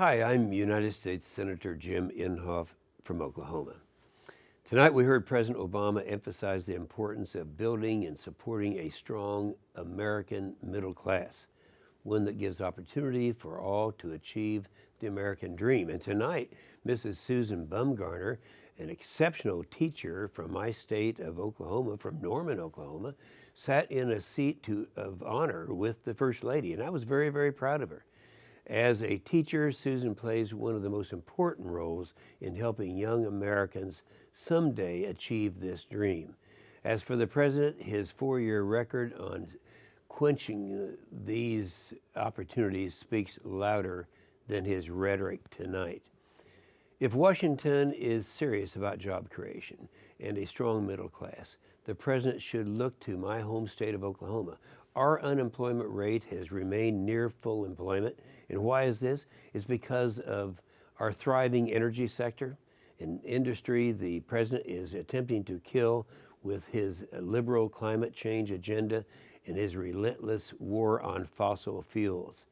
Hi, I'm United States Senator Jim Inhofe from Oklahoma. Tonight we heard President Obama emphasize the importance of building and supporting a strong American middle class, one that gives opportunity for all to achieve the American dream. And tonight, Mrs. Susan Bumgarner, an exceptional teacher from my state of Oklahoma, from Norman, Oklahoma, sat in a seat of honor with the First Lady, and I was very, very proud of her. As a teacher, Susan plays one of the most important roles in helping young Americans someday achieve this dream. As for the president, his 4-year record on quenching these opportunities speaks louder than his rhetoric tonight. If Washington is serious about job creation and a strong middle class, the president should look to my home state of Oklahoma. Our unemployment rate has remained near full employment. And why is this? It's because of our thriving energy sector, an industry the president is attempting to kill with his liberal climate change agenda and his relentless war on fossil fuels.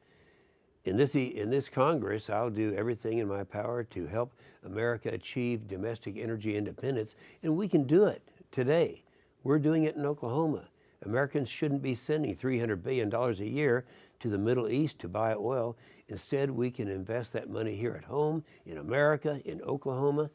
In this Congress, I'll do everything in my power to help America achieve domestic energy independence, and we can do it today. We're doing it in Oklahoma. Americans shouldn't be sending $300 billion a year to the Middle East to buy oil. Instead, we can invest that money here at home, in America, in Oklahoma.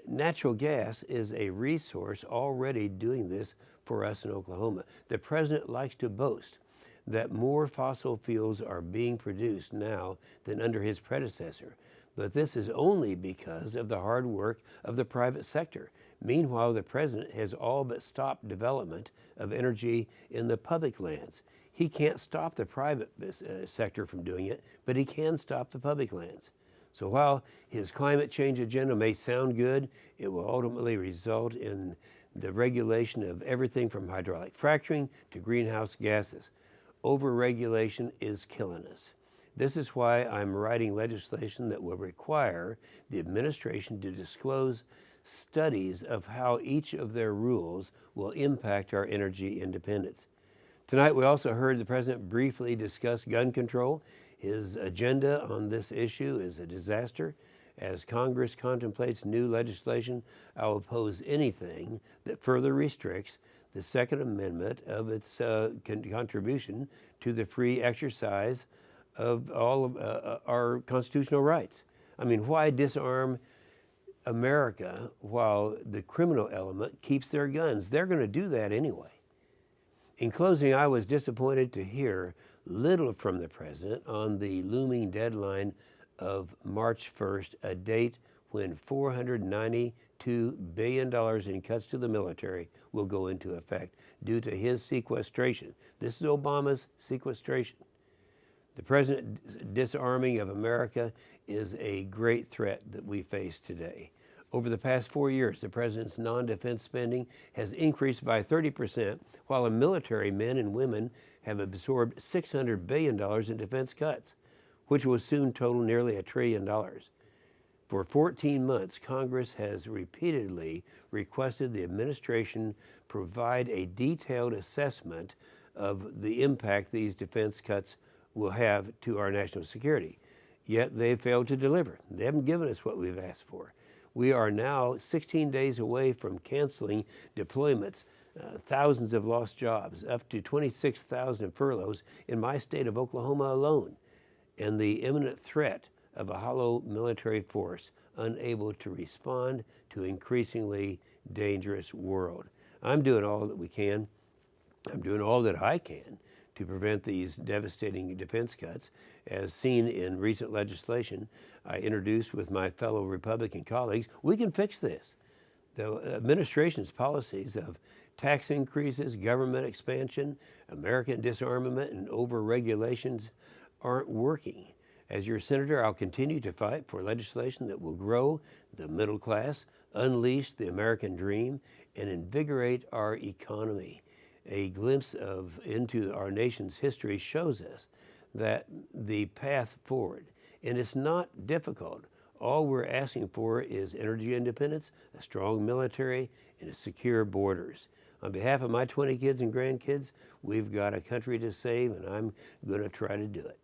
Natural gas is a resource already doing this for us in Oklahoma. The president likes to boast that more fossil fuels are being produced now than under his predecessor. But this is only because of the hard work of the private sector. Meanwhile, the president has all but stopped development of energy in the public lands. He can't stop the private sector from doing it, but he can stop the public lands. So while his climate change agenda may sound good, it will ultimately result in the regulation of everything from hydraulic fracturing to greenhouse gases. Overregulation is killing us. This is why I'm writing legislation that will require the administration to disclose studies of how each of their rules will impact our energy independence. Tonight we also heard the president briefly discuss gun control. His agenda on this issue is a disaster. As Congress contemplates new legislation, I'll oppose anything that further restricts the Second Amendment of its contribution to the free exercise of all of our constitutional rights. I mean, why disarm America while the criminal element keeps their guns? They're going to do that anyway. In closing, I was disappointed to hear little from the president on the looming deadline of March 1st, a date when $492 billion in cuts to the military will go into effect due to his sequestration. This is Obama's sequestration. The president's disarming of America is a great threat that we face today. Over the past 4 years, the president's non-defense spending has increased by 30%, while the military men and women have absorbed $600 billion in defense cuts, which will soon total nearly $1 trillion. For 14 months, Congress has repeatedly requested the administration provide a detailed assessment of the impact these defense cuts will have to our national security. Yet they failed to deliver. They haven't given us what we've asked for. We are now 16 days away from canceling deployments, thousands of lost jobs, up to 26,000 furloughs in my state of Oklahoma alone, and the imminent threat of a hollow military force unable to respond to an increasingly dangerous world. I'm doing all that we can. I'm doing all that I can to prevent these devastating defense cuts, as seen in recent legislation I introduced with my fellow Republican colleagues. We can fix this. The administration's policies of tax increases, government expansion, American disarmament, and over-regulations aren't working. As your senator, I'll continue to fight for legislation that will grow the middle class, unleash the American dream, and invigorate our economy. A glimpse into our nation's history shows us that the path forward, and it's not difficult. All we're asking for is energy independence, a strong military, and secure borders. On behalf of my 20 kids and grandkids, we've got a country to save, and I'm going to try to do it.